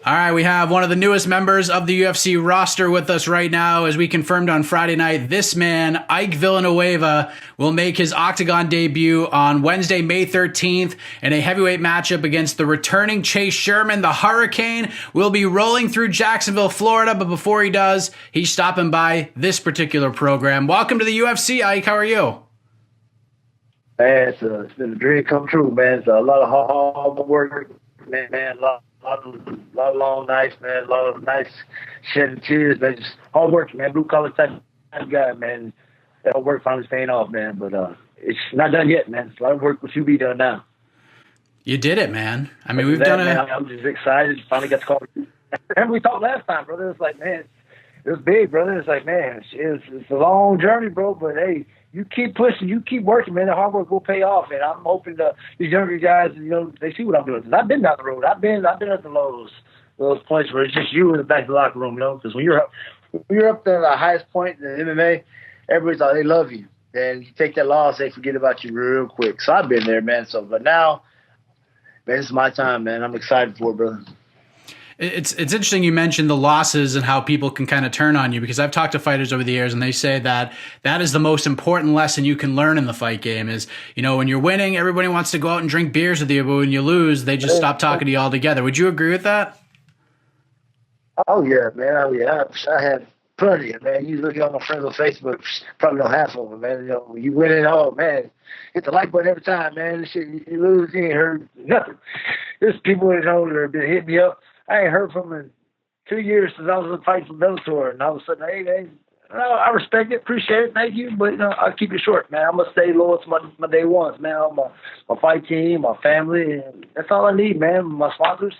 All right, we have one of the newest members of the UFC roster with us right now. As we confirmed on Friday night, this man, Ike Villanueva, will make his octagon debut on Wednesday, May 13th in a heavyweight matchup against the returning Chase Sherman. The Hurricane will be rolling through Jacksonville, Florida, but before he does, he's stopping by this particular program. Welcome to the UFC, Ike. How are you? Man, it's been a dream come true, man. It's a lot of hard work, man. A lot of long nights, man. A lot of nights shedding tears, man. Just hard work, man. Blue collar type guy, man. That hard work finally paying off, man. But it's not done yet, man. It's a lot of work what you be done now. You did it, man. I mean, we've done it. I'm just excited. Finally got to call. Remember we talked last time, brother. It was like, man, it was big, brother. It's like, man, it's a long journey, bro. But hey, you keep pushing, you keep working, man. The hard work will pay off, and I'm hoping these younger guys, they see what I'm doing. 'Cause I've been down the road. I've been at those points where it's just you in the back of the locker room, Because when you're up there at the highest point in MMA, everybody's like, they love you. And you take that loss, they forget about you real quick. So I've been there, man. But now, man, it's my time, man. I'm excited for it, brother. It's interesting you mentioned the losses and how people can kind of turn on you, because I've talked to fighters over the years and they say that is the most important lesson you can learn in the fight game is, when you're winning, everybody wants to go out and drink beers with you, but when you lose, they just stop talking to you altogether. Would you agree with that? Oh, yeah, man. I had plenty of, man. You look at all my friends on Facebook, probably know half of them, man. When you win it, oh, man, hit the like button every time, man. This shit, you lose, you ain't heard nothing. There's people that have been hitting me up. I ain't heard from him in 2 years since I was fighting for Bellator, and all of a sudden, hey, I respect it, appreciate it, thank you, but I'll keep it short, man. I'm gonna stay loyal to my day ones, man. My fight team, my family, and that's all I need, man. My sponsors,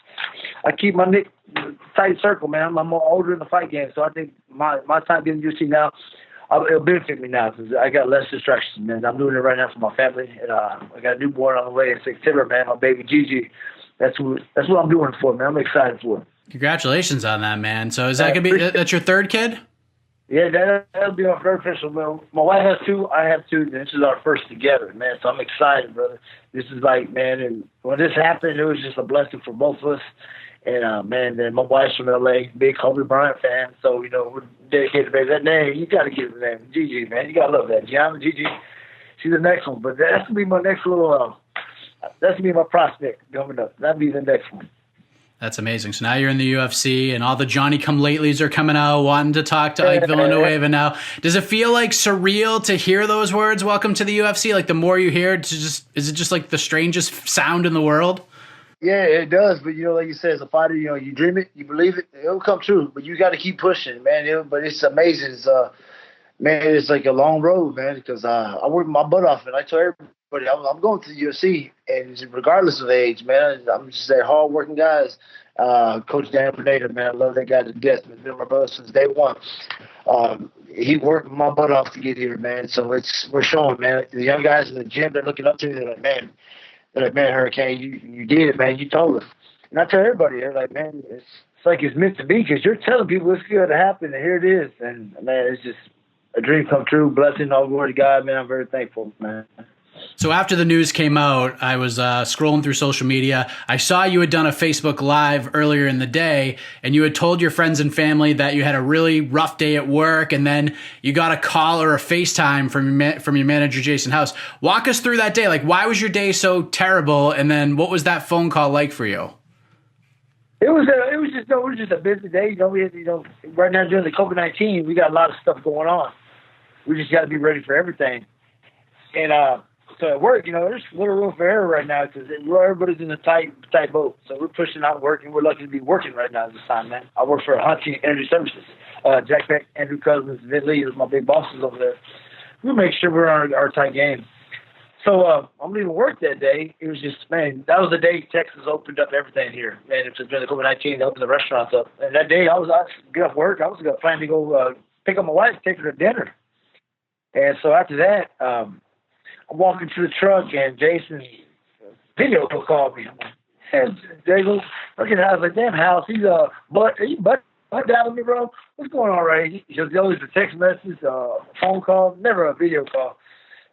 I keep my tight circle, man. I'm more older in the fight game, so I think my time being UFC now, it'll benefit me now because I got less distractions, man. I'm doing it right now for my family, and I got a newborn on the way in September, man. My baby Gigi. That's what I'm doing it for, man. I'm excited for it. Congratulations on that, man. So is that gonna be that's your third kid? Yeah, that'll be our third official. My wife has two. I have two. This is our first together, man. So I'm excited, brother. This is like, man, and when this happened, it was just a blessing for both of us. And man, then my wife's from LA, big Kobe Bryant fan. So we're dedicated to that name. You got to give it the name, Gigi, man. You got to love that, Gianna Gigi. She's the next one, but that's gonna be my next little. That's going to be my prospect coming up. That'll be the next one. That's amazing. So now you're in the UFC, and all the Johnny-come-latelys are coming out wanting to talk to Ike Villanueva now. Does it feel like surreal to hear those words, welcome to the UFC? Like the more you hear it, is it just like the strangest sound in the world? Yeah, it does. But, like you said, as a fighter, you dream it, you believe it, it'll come true. But you got to keep pushing, man. But it's amazing. It's like a long road, man, because I work my butt off, and I tell everybody, I'm going to the UFC, and regardless of age, man, I'm just that hard-working guys. Coach Dan Pineda, man, I love that guy to death. He's been my brother since day one. He worked my butt off to get here, man. So we're showing, man. The young guys in the gym, they're looking up to me. They're like, man, Hurricane, you did it, man. You told us. And I tell everybody, they're like, man, it's like it's meant to be because you're telling people it's going to happen, and here it is. And, man, it's just a dream come true. Blessing, all glory to God, man. I'm very thankful, man. So after the news came out, I was scrolling through social media. I saw you had done a Facebook Live earlier in the day, and you had told your friends and family that you had a really rough day at work, and then you got a call or a FaceTime from your manager, Jason House. Walk us through that day. Like, why was your day so terrible, and then what was that phone call like for you? It was just a busy day. We had, right now during the COVID-19, we got a lot of stuff going on. We just got to be ready for everything. And so at work, there's little room for error right now because everybody's in a tight boat. So we're pushing out working. We're lucky to be working right now at this time, man. I work for Hunting Energy Services. Jack Beck, Andrew Cousins, Vin Lee is my big bosses over there. We make sure we're on our tight game. So I'm leaving work that day. It was just, man, that was the day Texas opened up everything here. Man, it was during the COVID-19, they opened the restaurants up. And that day I get off work. I was going to plan to go pick up my wife, take her to dinner. And so after that, I'm walking to the truck, and Jason video called me. And Jason, looking at it, I was like, damn, House, he's butt down with me, bro. What's going on, right? He goes, always a text message, phone call, never a video call.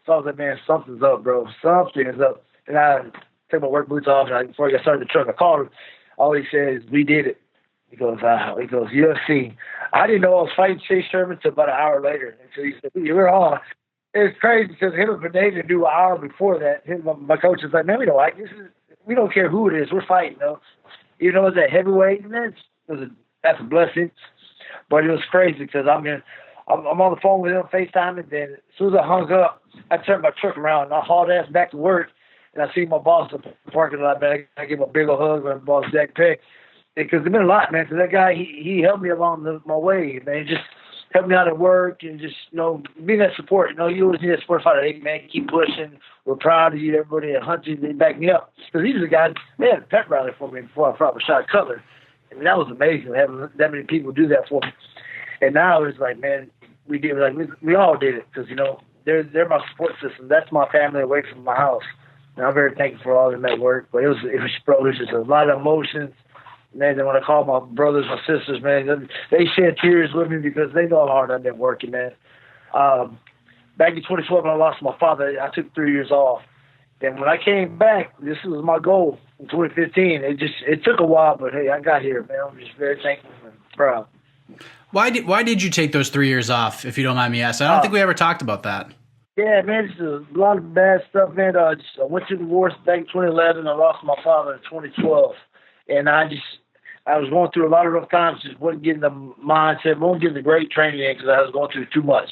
So I was like, man, something's up, bro. Something is up. And I took my work boots off, and before I got started the truck, I called him. All he said is, we did it. He goes, UFC. I didn't know I was fighting Chase Sherman until about an hour later. Until he said, "We're on." It's crazy because him and Villanueva knew an hour before that. My coach was like, "Man, we don't like this. We don't care who it is. We're fighting, though." Even though it's a heavyweight, man, that's a blessing. But it was crazy because I'm on the phone with him, FaceTime, and then as soon as I hung up, I turned my truck around and I hauled ass back to work. And I see my boss in the parking lot, man. I give him a big old hug, my boss, Jack Peck. Because it's been a lot, man. Because that guy, he helped me along my way, man. He just helped me out at work and just, be that support. You always need that support fighter. Hey, man, keep pushing. We're proud of you, everybody at Hunting. They backed me up. Because he was the guy, they had a pep rally for me before I fought Rashad Cutler. I mean, that was amazing, having that many people do that for me. And now it's like, man, we all did it. Because, they're my support system. That's my family away from my house. And I'm very thankful for all of them at work. But it was just a lot of emotions. Man, then when I call my brothers, my sisters, man, they shed tears with me because they know how hard I've been working, man. Back in 2012 when I lost my father, I took 3 years off. And when I came back, this was my goal in 2015. It took a while, but hey, I got here, man. I'm just very thankful and proud. Why did you take those 3 years off, if you don't mind me asking? I don't think we ever talked about that. Yeah, man, just a lot of bad stuff, man. I went to the divorce back in 2011. I lost my father in 2012. And I was going through a lot of rough times, just wasn't getting the mindset, wasn't getting the great training in because I was going through too much.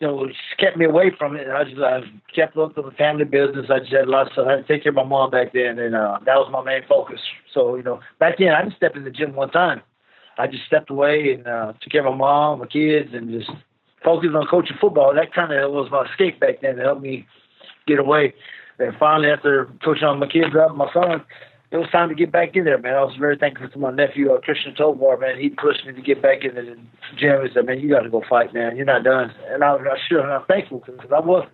It just kept me away from it. I kept up to the family business. I just had a lot of stuff. I had to take care of my mom back then, and that was my main focus. So, back then I didn't step in the gym one time. I just stepped away and took care of my mom, my kids, and just focused on coaching football. That kind of was my escape back then to help me get away. And finally, after coaching all my kids up, my son, it was time to get back in there, man. I was very thankful to my nephew, Christian Tovar, man. He pushed me to get back in the gym. He said, "Man, you got to go fight, man. You're not done." And I'm thankful because I wasn't.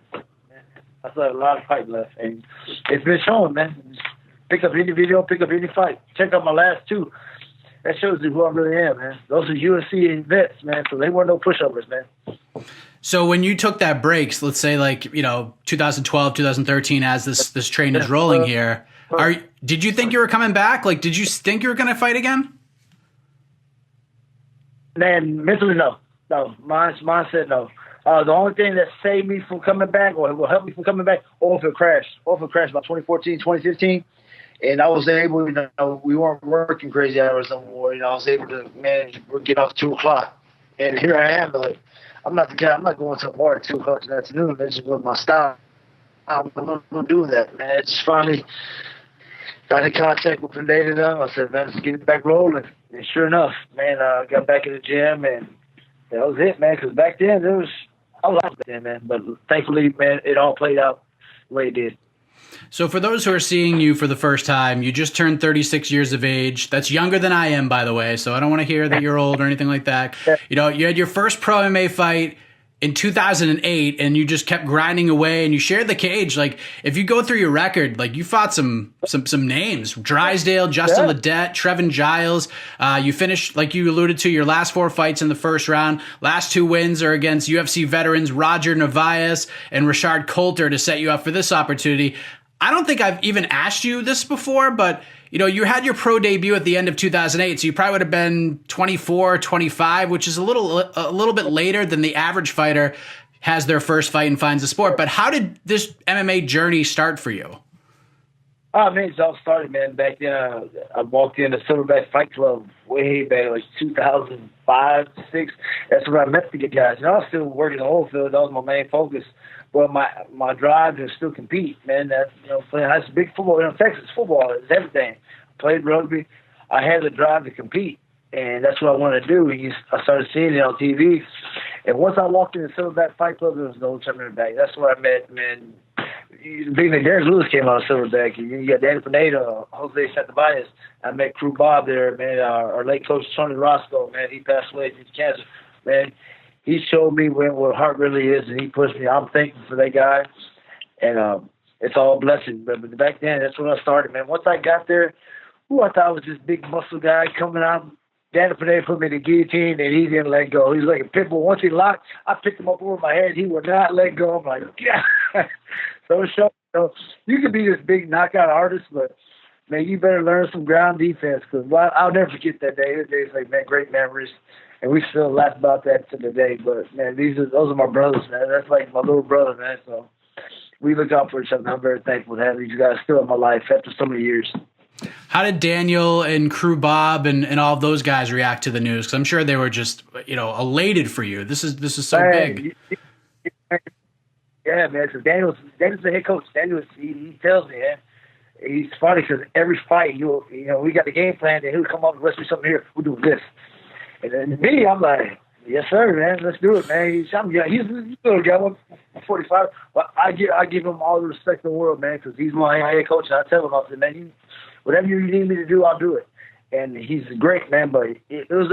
I still had a lot of fight left. And it's been shown, man. Just pick up any video, pick up any fight. Check out my last two. That shows you who I really am, man. Those are UFC vets, man, so they weren't no pushovers, man. So when you took that breaks, let's say 2012, 2013, as this train is rolling here, did you think you were coming back? Did you think you were going to fight again? Man, mentally, no. No, mindset, no. The only thing that saved me from coming back or will help me from coming back, oil field crash. Oil field crash about 2014, 2015. And I was able, we weren't working crazy hours no more. I was able to manage, get off 2 o'clock. And here I am, I'm not the guy, I'm not going to a bar at 2 o'clock in the afternoon. That's just my style. I'm not doing that, man. It's finally got in contact with Villanueva. I said, man, let's get it back rolling. And sure enough, man, I got back in the gym, and that was it, man. Because back then, I was out there, man. But thankfully, man, it all played out the way it did. So for those who are seeing you for the first time, you just turned 36 years of age. That's younger than I am, by the way, so I don't want to hear that you're old or anything like that. You had your first pro MMA fight in 2008, and you just kept grinding away, and you shared the cage. If you go through your record, you fought some names: Drysdale, Justin Ledette, Trevin Giles. You finished, like you alluded to, your last 4 fights in the first round. Last 2 wins are against UFC veterans Roger Narvaez and Rashard Coulter to set you up for this opportunity. I don't think I've even asked you this before, but you had your pro debut at the end of 2008, so you probably would have been 24, 25, which is a little bit later than the average fighter has their first fight and finds the sport. But how did this MMA journey start for you? Oh, man, it all started, man. Back then, I walked in the Silverback Fight Club way back, 2005, 2006. That's where I met the guys. I was still working the whole field. That was my main focus. Well, my drive to still compete, man. That's playing. That's big football. Texas football is everything. Played rugby. I had the drive to compete, and that's what I wanted to do. I started seeing it on TV, and once I walked in the Silverback Fight Club, there was no turning back. That's where I met, man. Big Derek Lewis came out of Silverback. You got Danny Pineda, Jose Santavalles. I met Crew Bob there, man. Our late coach Tony Roscoe, man. He passed away due to cancer, man. He showed me what heart really is, and he pushed me. I'm thankful for that guy, and it's all a blessing. But back then, that's when I started, man. Once I got there, I thought I was this big muscle guy coming out. Danny Pineda put me in the guillotine, and he didn't let go. He was like a pit bull. Once he locked, I picked him up over my head. He would not let go. I'm like, yeah. So you can be this big knockout artist, but man, you better learn some ground defense, because I'll never forget that day. Those days, like, man, great memories. And we still laugh about that to the day. But, man, those are my brothers, man. That's like my little brother, man. So we look out for each other. I'm very thankful to have these guys still in my life after so many years. How did Daniel and Crew Bob and all of those guys react to the news? Because I'm sure they were just, elated for you. This is so big. Yeah, man. So Daniel's the head coach. He tells me, man. He's funny because every fight, we got the game plan, and he'll come up and let's do something here. We'll do this. And then me, I'm like, yes, sir, man. Let's do it, man. He's a little guy, 45. But I give him all the respect in the world, man, because he's my head coach. And I tell him, I said, man, whatever you need me to do, I'll do it. And he's great, man. But it was,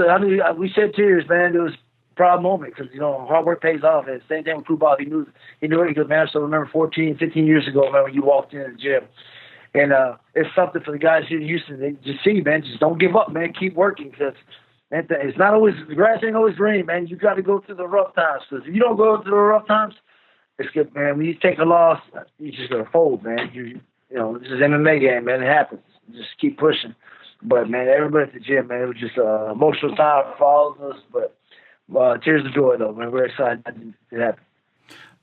we shed tears, man. It was a proud moment because, hard work pays off. And same thing with Crew Bob. He knew it because, man, I still remember 14, 15 years ago, man, when you walked into the gym. And it's something for the guys here in Houston to see, man. Just don't give up, man. Keep working because it's not always, the grass ain't always green, man. You got to go through the rough times. Because if you don't go through the rough times, it's good, man. When you take a loss, you're just going to fold, man. This is an MMA game, man. It happens. Just keep pushing. But, man, everybody at the gym, man, it was just an emotional time for all of us. But tears of joy, though, man. We're excited it happened.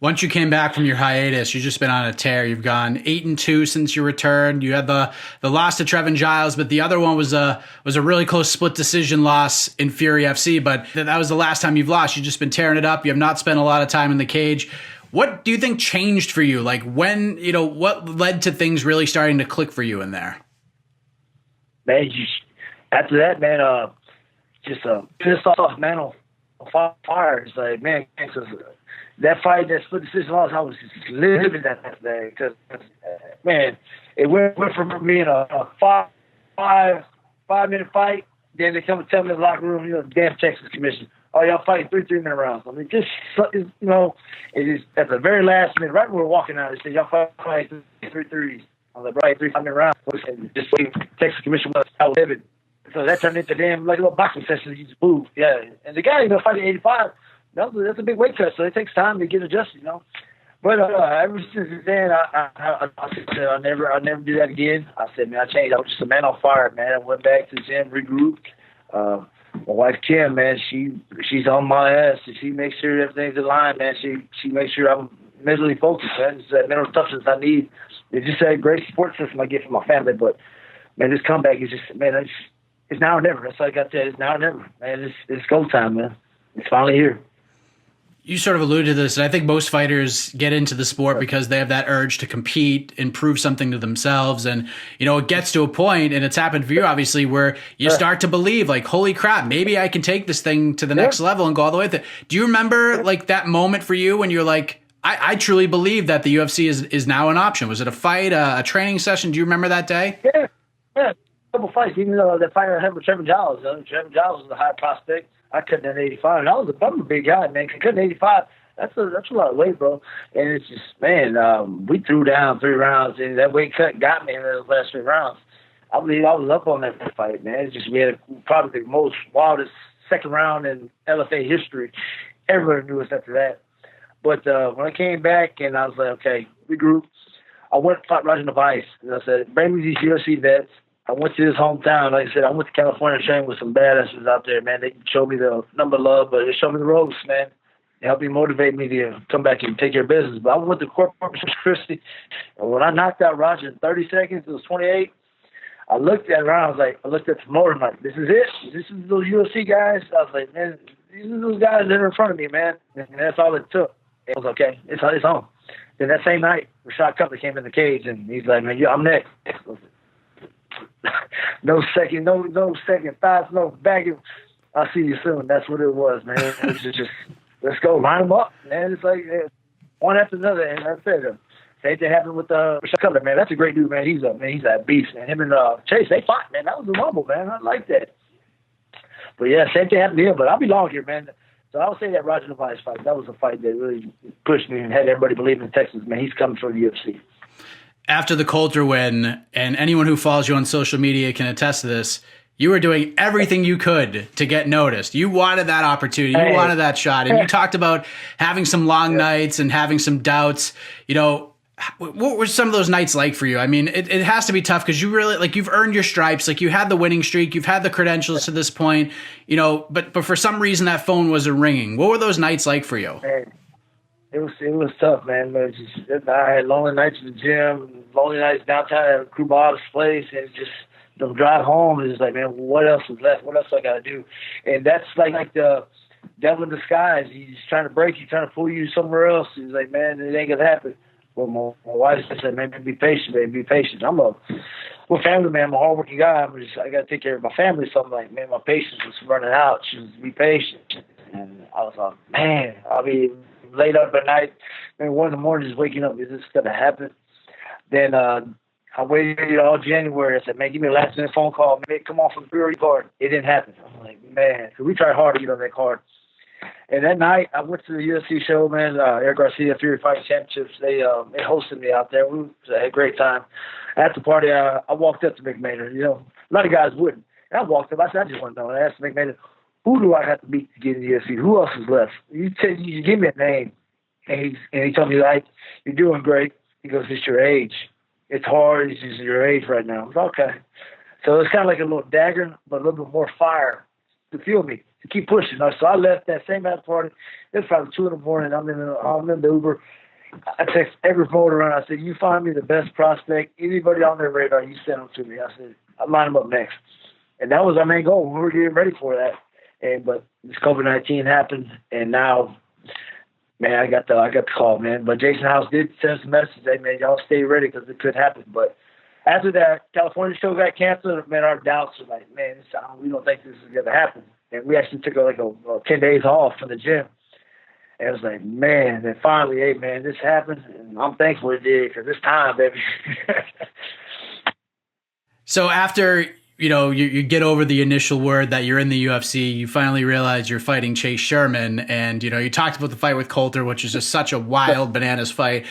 Once you came back from your hiatus, you've just been on a tear. You've gone 8-2 since you returned. You had the loss to Trevin Giles, but the other one was a really close split decision loss in Fury FC. But that was the last time you've lost. You've just been tearing it up. You have not spent a lot of time in the cage. What do you think changed for you? Like when, what led to things really starting to click for you in there? Man, after that, man, just pissed off, man, on fire. It's like, man, that fight, that split decision loss, I was just living that day because, man, it went from being a five-minute fight. Then they come and tell me in the locker room, damn Texas Commission, oh, y'all fighting 3-minute rounds. I mean, just, it is at the very last minute, right when we were walking out, they said, y'all fighting 3-3s. I was like, right, 3-5-minute rounds. And just waiting, Texas Commission was livid. So that turned into damn, like a little boxing session. You just move, yeah. And the guy, fighting 85, that's a big weight cut, so it takes time to get adjusted, But ever since then, I said I'll never do that again. I said, man, I changed. I was just a man on fire, man. I went back to the gym, regrouped. My wife Kim, man, she's on my ass. She makes sure everything's aligned, man. She makes sure I'm mentally focused, man. It's that mental toughness I need. It's just a great support system I get from my family. But man, this comeback is just, man, it's now or never. That's like I said, it's now or never, man. It's go time, man. It's finally here. You sort of alluded to this, and I think most fighters get into the sport because they have that urge to compete and prove something to themselves. And, it gets to a point, and it's happened for you, obviously, where you start to believe, like, holy crap, maybe I can take this thing to the next level and go all the way with it. Do you remember, like, that moment for you when you're like, I truly believe that the UFC is now an option? Was it a fight, a training session? Do you remember that day? Yeah. A couple fights. Even though that fight I had with Trevin Giles. Trevin Giles was a high prospect. I couldn't at 85, and I'm a big guy, man. Cutting 85, that's a lot of weight, bro. And it's just, man, we threw down 3 rounds, and that weight cut got me in those last 3 rounds. I believe I was up on that fight, man. It's just we had probably the most wildest second round in LFA history. Everybody knew us after that. But when I came back, and I was like, okay, regroup. I went and fought Roger Nevaez, and I said, bring me these UFC vets. I went to his hometown. Like I said, I went to California to train with some badasses out there, man. They showed me the number of love, but they showed me the ropes, man. They helped me motivate me to come back and take care of business. But I went to Corpus Christi, and when I knocked out Roger in 30 seconds, it was 28. I looked at around. I looked at the promoter. I'm like, this is it. This is those UFC guys. I was like, man, these are those guys that are in front of me, man. And that's all it took. It was okay. It's on. Then that same night, Rashad Cutler came in the cage, and he's like, man, I'm next. No second thoughts, no bagging. I'll see you soon. That's what it was, man. It was just let's go, line them up, man. It's like one after another, and that's it. Same thing happened with Rashad Cutler, man. That's a great dude, man. He's a beast, man. Him and Chase, they fought, man. That was a rumble, man. I like that. But yeah, same thing happened to him. But I'll be long here, man. So I would say that Roger Nevaez fight, that was a fight that really pushed me and had everybody believe in Texas, man. He's coming for the UFC. After the Coulter win, and anyone who follows you on social media can attest to this, you were doing everything you could to get noticed. You wanted that opportunity. You wanted that shot. And you talked about having some long nights and having some doubts. what were some of those nights like for you? I mean, it has to be tough because you really, like, you've earned your stripes. Like, you had the winning streak, you've had the credentials to this point, you know, but for some reason that phone wasn't ringing. What were those nights like for you? Man, it was tough, man. But I had lonely nights in the gym, lonely nights downtown at Krubada's place, and just the drive home is like, man, what else is left? What else I got to do? And that's like the devil in disguise. He's trying to break you, trying to pull you somewhere else. He's like, man, it ain't gonna happen. Well, my wife said, man, be patient, baby, be patient. I'm a family man. I'm a hardworking guy. I got to take care of my family. So I'm like, man, my patience was running out. She was, be patient. And I was like, man, I'll be late up at night. Man, 1 in the morning just waking up. Is this going to happen? Then I waited all January. I said, man, give me a last minute phone call. Man, come on from the priority card. It didn't happen. I'm like, man, because we tried hard to get on that card. And that night, I went to the UFC show, man. Eric Garcia Fury Fighting Championships. They hosted me out there. We had a great time. At the party, I walked up to McMahon. You know, a lot of guys wouldn't. And I walked up. I said, I just want to know. And I asked McMahon, who do I have to beat to get in the UFC? Who else is left? You give me a name. And he told me, like, you're doing great. He goes, it's your age. It's hard. It's just your age right now. I was okay. So it's kind of like a little dagger, but a little bit more fire to fuel me, to keep pushing. So I left that same after party. It was probably 2 in the morning. I'm in the Uber. I text every promoter around. I said, you find me the best prospect, anybody on their radar, you send them to me. I said, I'll line them up next. And that was our main goal. We were getting ready for that. But this COVID-19 happened, and now, man, I got the call, man. But Jason House did send us a message, hey, man, y'all stay ready because it could happen. But after that California show got canceled, man, our doubts were like, man, we don't think this is going to happen. And we actually took like a 10 days off from the gym. And it was like, man, and finally, hey, man, this happened. And I'm thankful it did because it's time, baby. So after, you know, you get over the initial word that you're in the UFC, you finally realize you're fighting Chase Sherman. And, you know, you talked about the fight with Coulter, which is just such a wild bananas fight.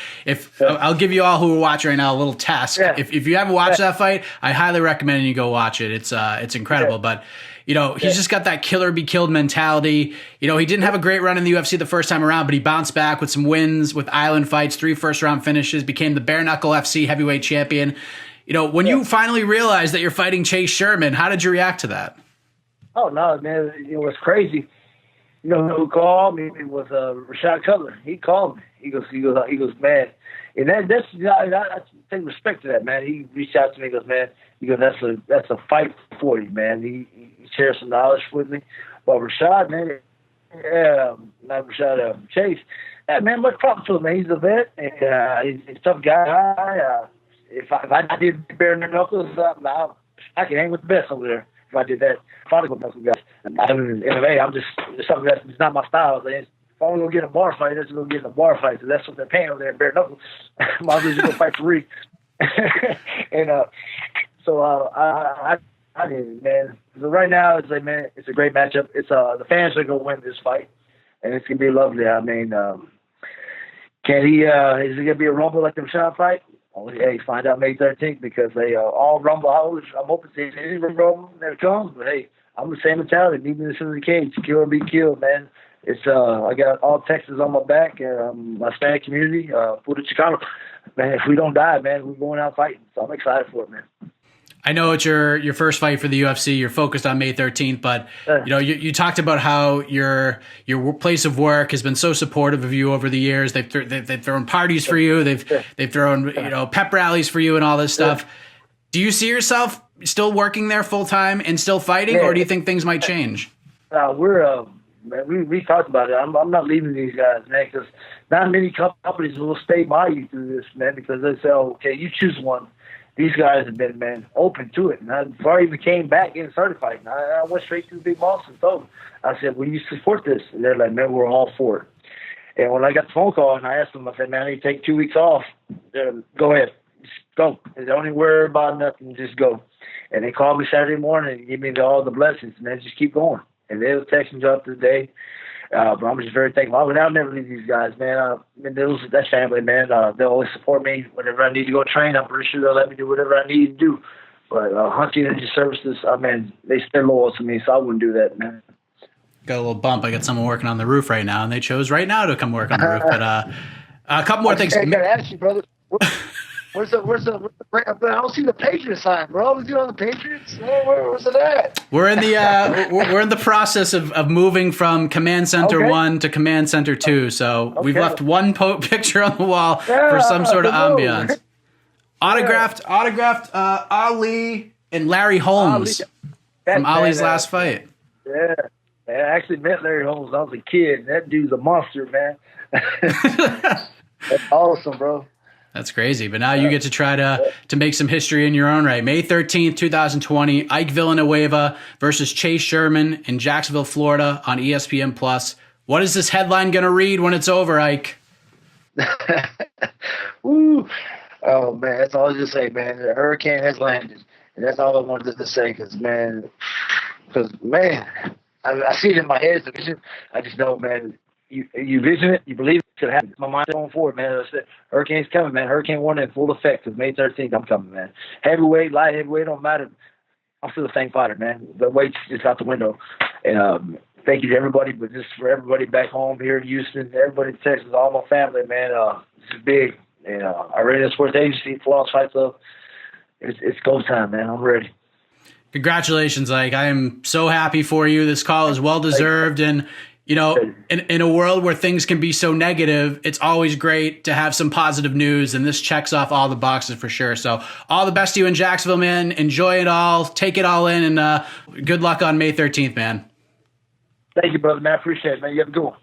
I'll give you all who are watching right now a little task. Yeah. If you haven't watched that fight, I highly recommend you go watch it. It's incredible. Yeah. But, you know, he's just got that killer be killed mentality. You know, he didn't have a great run in the UFC the first time around, but he bounced back with some wins, with island fights, 3 first-round finishes, became the bare knuckle FC heavyweight champion. You know, when you finally realized that you're fighting Chase Sherman, how did you react to that? Oh, no, man. It was crazy. You know who called me? It was Rashad Cutler. He called me. He goes, man. And that's I take respect to that, man. He reached out to me. He goes, man. He goes, that's a fight for you, man. He shared some knowledge with me. But Rashad, man, not Rashad, Chase. Yeah, man, much props to him, man. He's a vet, and he's a tough guy. If I did bare knuckles, I can hang with the best over there. If I did that, if I did with knuckle guys, I'm in MMA. I'm just something that's not my style. If I'm gonna get a bar fight, that's gonna get in a bar fight. So that's what they're paying over there, bare knuckles. Might as well just go fight for free. And so I did, man. So right now it's like, man, it's a great matchup. It's the fans are gonna win this fight, and it's gonna be lovely. I mean, can he? Is it gonna be a rumble like the Rashad fight? Hey, find out May 13th because they all rumble. I'm hoping to see any rumble that comes, but hey, I'm the same mentality. Meet me in the cage, kill or be killed, man. It's I got all Texas on my back, my Hispanic community, Puerto Chicano. Man, if we don't die, man, we're going out fighting. So I'm excited for it, man. I know it's your first fight for the UFC. You're focused on May 13th, but you know you talked about how your place of work has been so supportive of you over the years. They've thrown parties for you. They've thrown pep rallies for you and all this stuff. Do you see yourself still working there full time and still fighting, or do you think things might change? We talked about it. I'm not leaving these guys, man, because not many companies will stay by you through this, man, because they say, oh, okay, you choose one. These guys have been, man, open to it. And before I even came back and started fighting, I went straight to the big boss and told them. I said, will you support this? And they're like, man, we're all for it. And when I got the phone call and I asked them, I said, man, I need to take 2 weeks off. Go ahead. Just go. Don't even worry about nothing. Just go. And they called me Saturday morning and gave me all the blessings. And then just keep going. And they'll text me throughout the day. But I'm just very thankful. I'll never leave these guys, man. That family, man. They'll always support me whenever I need to go train. I'm pretty sure they'll let me do whatever I need to do. But Hunting Energy Services, man, they're loyal to me, so I wouldn't do that, man. Got a little bump. I got someone working on the roof right now, and they chose right now to come work on the roof. But a couple more things. I got to ask you, brother. I don't see the Patriots sign, bro. Was he on the Patriots? Where's it at? We're in the we're in the process of moving from Command Center 1 to Command Center 2. So we've left one picture on the wall for some sort of ambiance. Autographed Ali and Larry Holmes from Ali's last fight. Yeah. I actually met Larry Holmes when I was a kid. That dude's a monster, man. That's awesome, bro. That's crazy. But now you get to try to make some history in your own right. May 13th, 2020, Ike Villanueva versus Chase Sherman in Jacksonville, Florida on ESPN+. What is this headline going to read when it's over, Ike? Woo. Oh, man, that's all I just say, man. The hurricane has landed. And that's all I wanted to say because, man, I see it in my head, the vision. I just know, man, you vision it, you believe it, it's going to happen. My mind's going forward, man. I said, hurricane's coming, man. Hurricane 1 in full effect because May 13th, I'm coming, man. Heavyweight, light heavyweight, don't matter. I'm still the same fighter, man. The weight's just out the window. And thank you to everybody, but just for everybody back home here in Houston, everybody in Texas, all my family, man. This is big. And I ran the sports agency, Flawless Fight Club. It's go time, man. I'm ready. Congratulations, Ike. I am so happy for you. This call is well-deserved. And, you know, in a world where things can be so negative, it's always great to have some positive news. And this checks off all the boxes for sure. So all the best to you in Jacksonville, man. Enjoy it all. Take it all in. And good luck on May 13th, man. Thank you, brother, man. I appreciate it, man. You have a good one.